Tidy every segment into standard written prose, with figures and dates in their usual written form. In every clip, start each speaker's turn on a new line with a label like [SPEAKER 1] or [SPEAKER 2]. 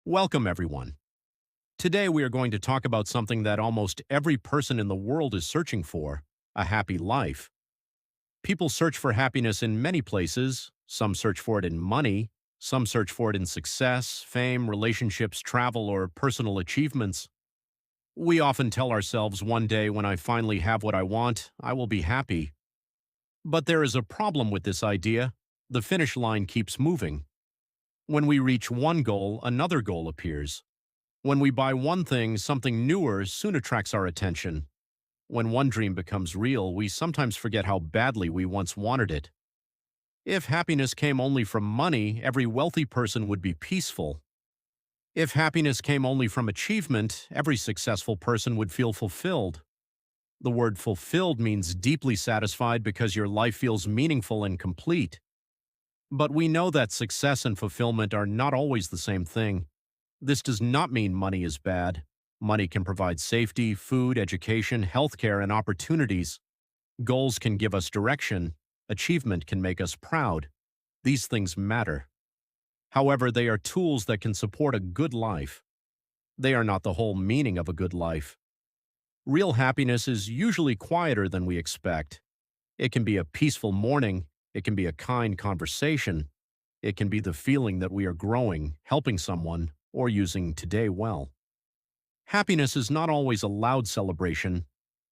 [SPEAKER 1] Welcome, everyone. Today, we are going to talk about something that almost every person in the world is searching for: a happy life. People search for happiness in many places. Some search for it in money, some search for it in success, fame, relationships, travel, or personal achievements. We often tell ourselves, one day when I finally have what I want, I will be happy. But there is a problem with this idea. The finish line keeps moving. When we reach one goal, another goal appears. When we buy one thing, something newer soon attracts our attention. When one dream becomes real, we sometimes forget how badly we once wanted it. If happiness came only from money, every wealthy person would be peaceful. If happiness came only from achievement, every successful person would feel fulfilled. The word fulfilled means deeply satisfied because your life feels meaningful and complete. But we know that success and fulfillment are not always the same thing. This does not mean money is bad. Money can provide safety, food, education, healthcare, and opportunities. Goals can give us direction. Achievement can make us proud. These things matter. However, they are tools that can support a good life. They are not the whole meaning of a good life. Real happiness is usually quieter than we expect. It can be a peaceful morning. It can be a kind conversation. It can be the feeling that we are growing, helping someone, or using today well. Happiness is not always a loud celebration.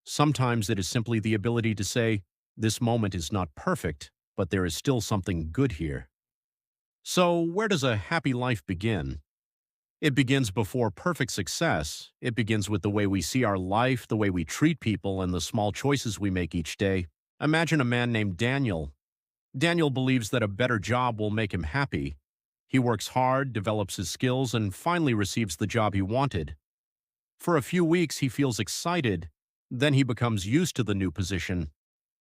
[SPEAKER 1] Sometimes it is simply the ability to say, "This moment is not perfect, but there is still something good here." So, where does a happy life begin? It begins before perfect success. It begins with the way we see our life, the way we treat people, and the small choices we make each day. Imagine a man named Daniel. Daniel believes that a better job will make him happy. He works hard, develops his skills, and finally receives the job he wanted. For a few weeks, he feels excited. Then he becomes used to the new position.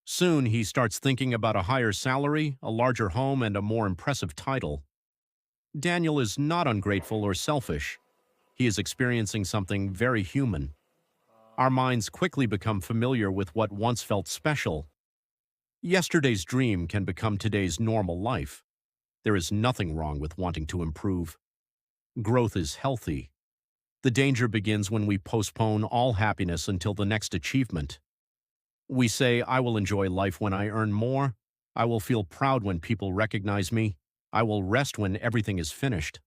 [SPEAKER 1] Soon, he starts thinking about a higher salary, a larger home, and a more impressive title. Daniel is not ungrateful or selfish. He is experiencing something very human. Our minds quickly become familiar with what once felt special. Yesterday's dream can become today's normal life. There is nothing wrong with wanting to improve. Growth is healthy. The danger begins when we postpone all happiness until the next achievement. We say, "I will enjoy life when I earn more. I will feel proud when people recognize me. I will rest when everything is finished."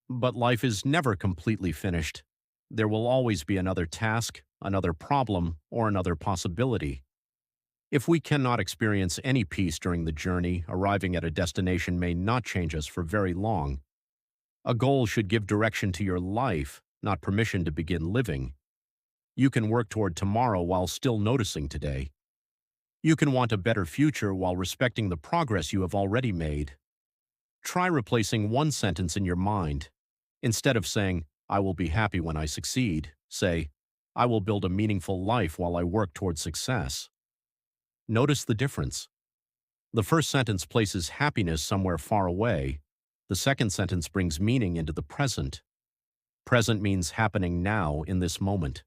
[SPEAKER 1] But life is never completely finished. There will always be another task, another problem, or another possibility. If we cannot experience any peace during the journey, arriving at a destination may not change us for very long. A goal should give direction to your life, not permission to begin living. You can work toward tomorrow while still noticing today. You can want a better future while respecting the progress you have already made. Try replacing one sentence in your mind. Instead of saying, "I will be happy when I succeed," say, "I will build a meaningful life while I work toward success." Notice the difference. The first sentence places happiness somewhere far away. The second sentence brings meaning into the present. Present means happening now, in this moment.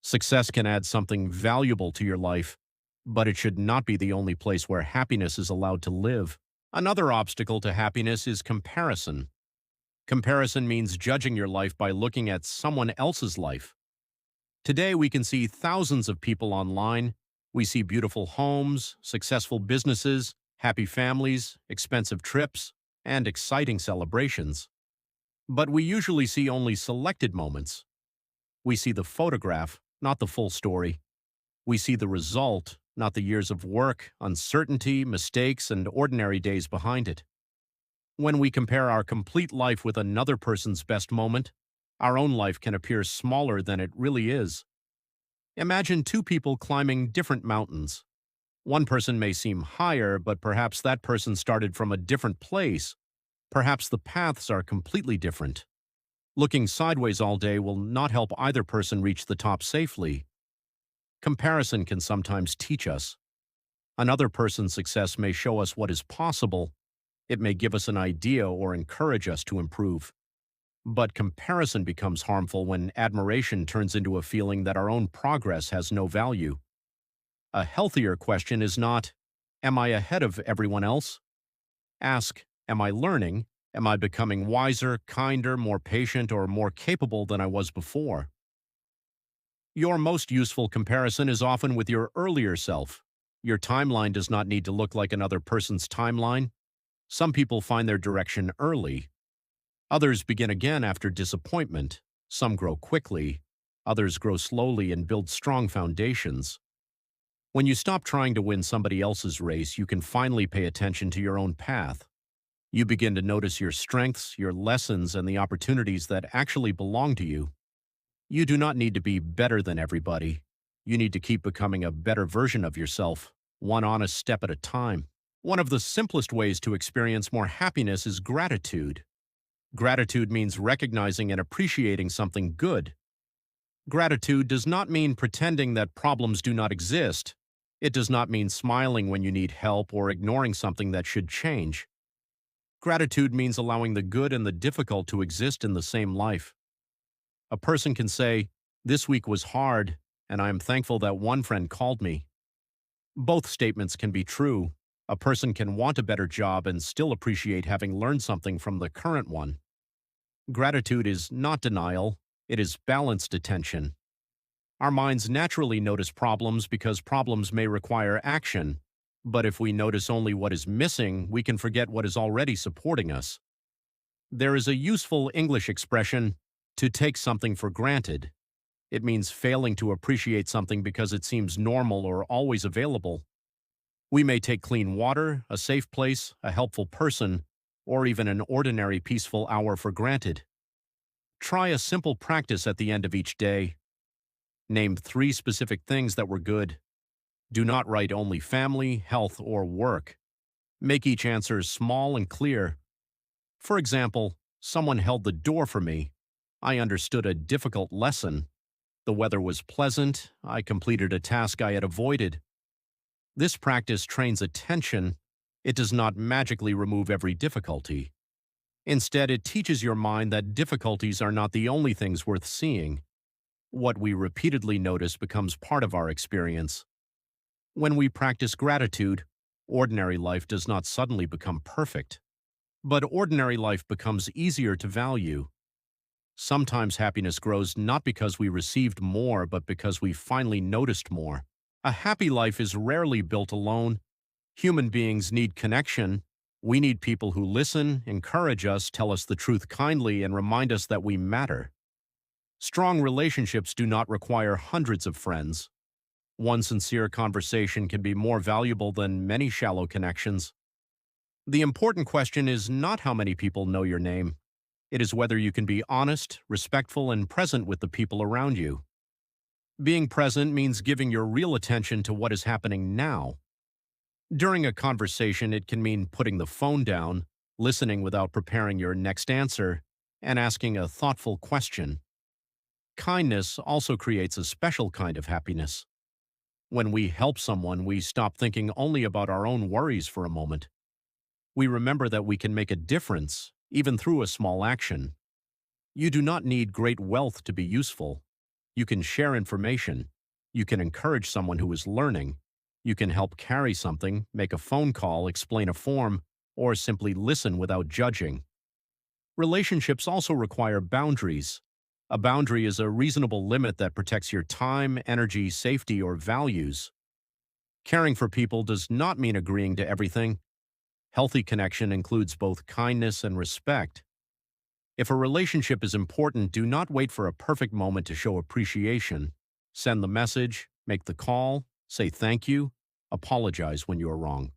[SPEAKER 1] Success can add something valuable to your life, but it should not be the only place where happiness is allowed to live. Another obstacle to happiness is comparison. Comparison means judging your life by looking at someone else's life. Today, we can see thousands of people online. We see beautiful homes, successful businesses, happy families, expensive trips, and exciting celebrations. But we usually see only selected moments. We see the photograph, not the full story. We see the result, not the years of work, uncertainty, mistakes, and ordinary days behind it. When we compare our complete life with another person's best moment, our own life can appear smaller than it really is. Imagine two people climbing different mountains. One person may seem higher, but perhaps that person started from a different place. Perhaps the paths are completely different. Looking sideways all day will not help either person reach the top safely. Comparison can sometimes teach us. Another person's success may show us what is possible. It may give us an idea or encourage us to improve. But comparison becomes harmful when admiration turns into a feeling that our own progress has no value. A healthier question is not, "Am I ahead of everyone else?" Ask, "Am I learning?" Am I becoming wiser, kinder, more patient, or more capable than I was before? Your most useful comparison is often with your earlier self. Your timeline does not need to look like another person's timeline. Some people find their direction early. Others begin again after disappointment. Some grow quickly. Others grow slowly and build strong foundations. When you stop trying to win somebody else's race, you can finally pay attention to your own path. You begin to notice your strengths, your lessons, and the opportunities that actually belong to you. You do not need to be better than everybody. You need to keep becoming a better version of yourself, one honest step at a time. One of the simplest ways to experience more happiness is gratitude. Gratitude means recognizing and appreciating something good. Gratitude does not mean pretending that problems do not exist. It does not mean smiling when you need help or ignoring something that should change. Gratitude means allowing the good and the difficult to exist in the same life. A person can say, "This week was hard, and I am thankful that one friend called me." Both statements can be true. A person can want a better job and still appreciate having learned something from the current one. Gratitude is not denial, it is balanced attention. Our minds naturally notice problems because problems may require action, but if we notice only what is missing, we can forget what is already supporting us. There is a useful English expression, to take something for granted. It means failing to appreciate something because it seems normal or always available. We may take clean water, a safe place, a helpful person, or even an ordinary peaceful hour for granted. Try a simple practice at the end of each day. Name 3 specific things that were good. Do not write only family, health, or work. Make each answer small and clear. For example, someone held the door for me. I understood a difficult lesson. The weather was pleasant. I completed a task I had avoided. This practice trains attention. It does not magically remove every difficulty. Instead, it teaches your mind that difficulties are not the only things worth seeing. What we repeatedly notice becomes part of our experience. When we practice gratitude, ordinary life does not suddenly become perfect. But ordinary life becomes easier to value. Sometimes happiness grows not because we received more, but because we finally noticed more. A happy life is rarely built alone. Human beings need connection. We need people who listen, encourage us, tell us the truth kindly, and remind us that we matter. Strong relationships do not require hundreds of friends. One sincere conversation can be more valuable than many shallow connections. The important question is not how many people know your name. It is whether you can be honest, respectful, and present with the people around you. Being present means giving your real attention to what is happening now. During a conversation, it can mean putting the phone down, listening without preparing your next answer, and asking a thoughtful question. Kindness also creates a special kind of happiness. When we help someone, we stop thinking only about our own worries for a moment. We remember that we can make a difference, even through a small action. You do not need great wealth to be useful. You can share information. You can encourage someone who is learning. You can help carry something, make a phone call, explain a form, or simply listen without judging. Relationships also require boundaries. A boundary is a reasonable limit that protects your time, energy, safety, or values. Caring for people does not mean agreeing to everything. Healthy connection includes both kindness and respect. If a relationship is important, do not wait for a perfect moment to show appreciation. Send the message, make the call, say thank you, apologize when you are wrong.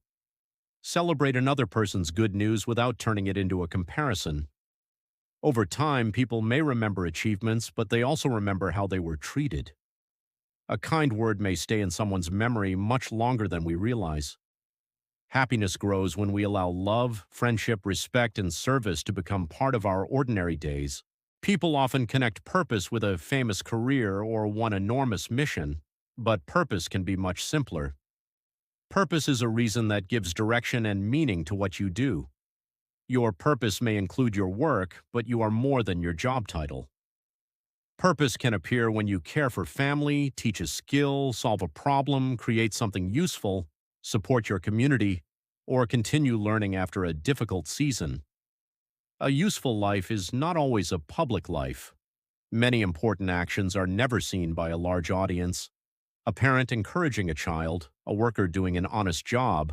[SPEAKER 1] Celebrate another person's good news without turning it into a comparison. Over time, people may remember achievements, but they also remember how they were treated. A kind word may stay in someone's memory much longer than we realize. Happiness grows when we allow love, friendship, respect, and service to become part of our ordinary days. People often connect purpose with a famous career or one enormous mission, but purpose can be much simpler. Purpose is a reason that gives direction and meaning to what you do. Your purpose may include your work, but you are more than your job title. Purpose can appear when you care for family, teach a skill, solve a problem, create something useful, support your community, or continue learning after a difficult season. A useful life is not always a public life. Many important actions are never seen by a large audience. A parent encouraging a child, a worker doing an honest job,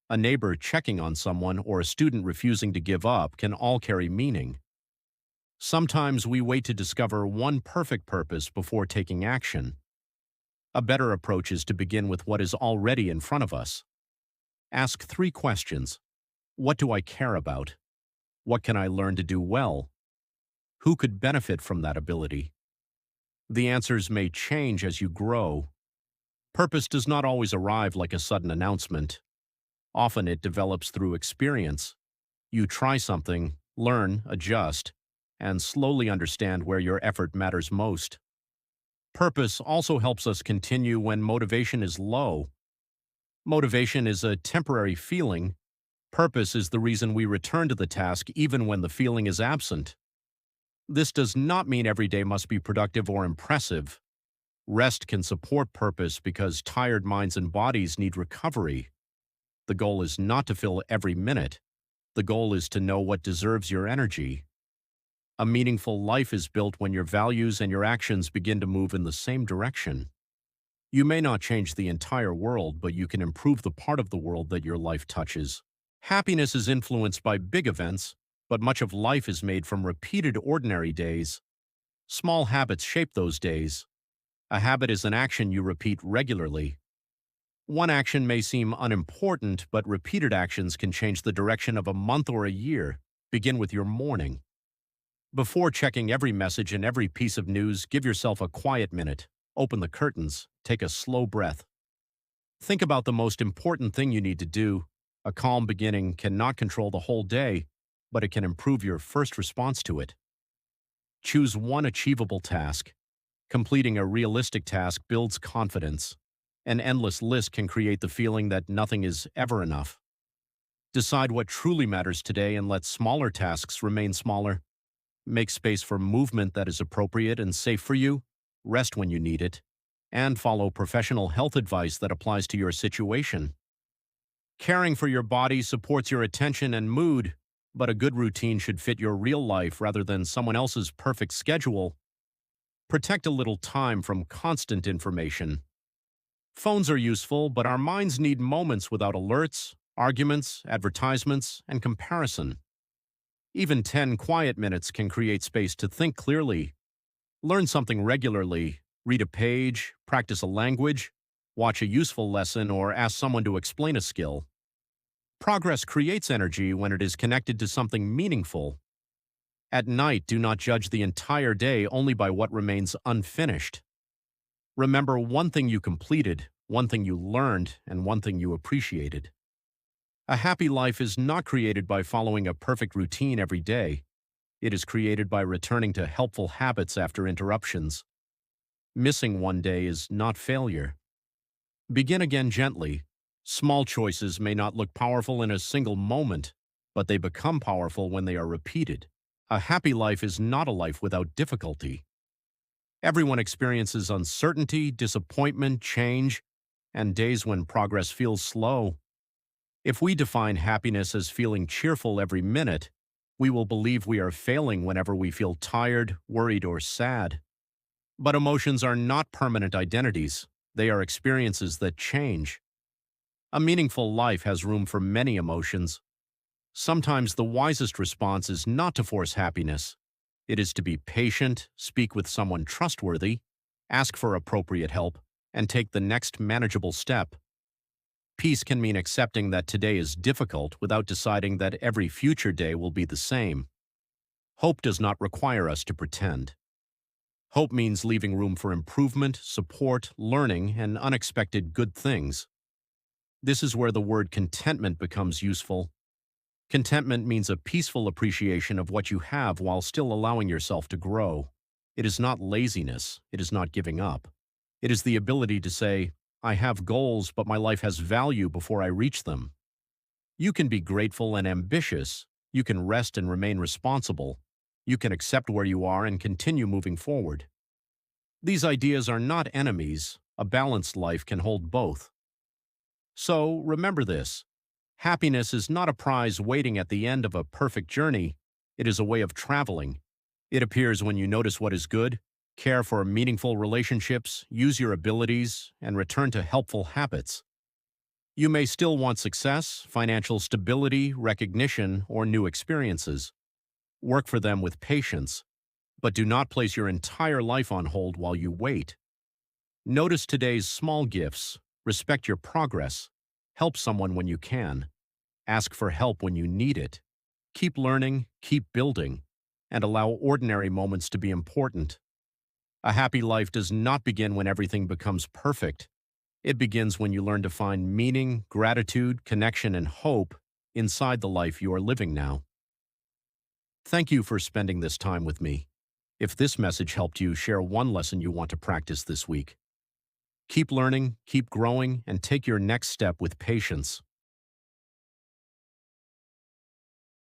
[SPEAKER 1] a neighbor checking on someone, or a student refusing to give up can all carry meaning. Sometimes we wait to discover one perfect purpose before taking action. A better approach is to begin with what is already in front of us. Ask 3 questions. What do I care about? What can I learn to do well? Who could benefit from that ability? The answers may change as you grow. Purpose does not always arrive like a sudden announcement. Often it develops through experience. You try something, learn, adjust, and slowly understand where your effort matters most. Purpose also helps us continue when motivation is low. Motivation is a temporary feeling. Purpose is the reason we return to the task even when the feeling is absent. This does not mean every day must be productive or impressive. Rest can support purpose because tired minds and bodies need recovery. The goal is not to fill every minute. The goal is to know what deserves your energy. A meaningful life is built when your values and your actions begin to move in the same direction. You may not change the entire world, but you can improve the part of the world that your life touches. Happiness is influenced by big events, but much of life is made from repeated ordinary days. Small habits shape those days. A habit is an action you repeat regularly. One action may seem unimportant, but repeated actions can change the direction of a month or a year. Begin with your morning. Before checking every message and every piece of news, give yourself a quiet minute. Open the curtains. Take a slow breath. Think about the most important thing you need to do. A calm beginning cannot control the whole day, but it can improve your first response to it. Choose one achievable task. Completing a realistic task builds confidence. An endless list can create the feeling that nothing is ever enough. Decide what truly matters today and let smaller tasks remain smaller. Make space for movement that is appropriate and safe for you. Rest when you need it. And follow professional health advice that applies to your situation. Caring for your body supports your attention and mood, but a good routine should fit your real life rather than someone else's perfect schedule. Protect a little time from constant information. Phones are useful, but our minds need moments without alerts, arguments, advertisements, and comparison. Even 10 quiet minutes can create space to think clearly. Learn something regularly. Read a page, practice a language, watch a useful lesson, or ask someone to explain a skill. Progress creates energy when it is connected to something meaningful. At night, do not judge the entire day only by what remains unfinished. Remember one thing you completed, one thing you learned, and one thing you appreciated. A happy life is not created by following a perfect routine every day. It is created by returning to helpful habits after interruptions. Missing one day is not failure. Begin again gently. Small choices may not look powerful in a single moment, but they become powerful when they are repeated. A happy life is not a life without difficulty. Everyone experiences uncertainty, disappointment, change, and days when progress feels slow. If we define happiness as feeling cheerful every minute, we will believe we are failing whenever we feel tired, worried, or sad. But emotions are not permanent identities. They are experiences that change. A meaningful life has room for many emotions. Sometimes the wisest response is not to force happiness. It is to be patient, speak with someone trustworthy, ask for appropriate help, and take the next manageable step. Peace can mean accepting that today is difficult without deciding that every future day will be the same. Hope does not require us to pretend. Hope means leaving room for improvement, support, learning, and unexpected good things. This is where the word contentment becomes useful. Contentment means a peaceful appreciation of what you have while still allowing yourself to grow. It is not laziness. It is not giving up. It is the ability to say, I have goals, but my life has value before I reach them. You can be grateful and ambitious. You can rest and remain responsible. You can accept where you are and continue moving forward. These ideas are not enemies. A balanced life can hold both. So, remember this. Happiness is not a prize waiting at the end of a perfect journey. It is a way of traveling. It appears when you notice what is good, care for meaningful relationships, use your abilities, and return to helpful habits. You may still want success, financial stability, recognition, or new experiences. Work for them with patience, but do not place your entire life on hold while you wait. Notice today's small gifts, respect your progress, help someone when you can, ask for help when you need it. Keep learning, keep building, and allow ordinary moments to be important. A happy life does not begin when everything becomes perfect. It begins when you learn to find meaning, gratitude, connection, and hope inside the life you are living now. Thank you for spending this time with me. If this message helped you, share one lesson you want to practice this week. Keep learning, keep growing, and take your next step with patience.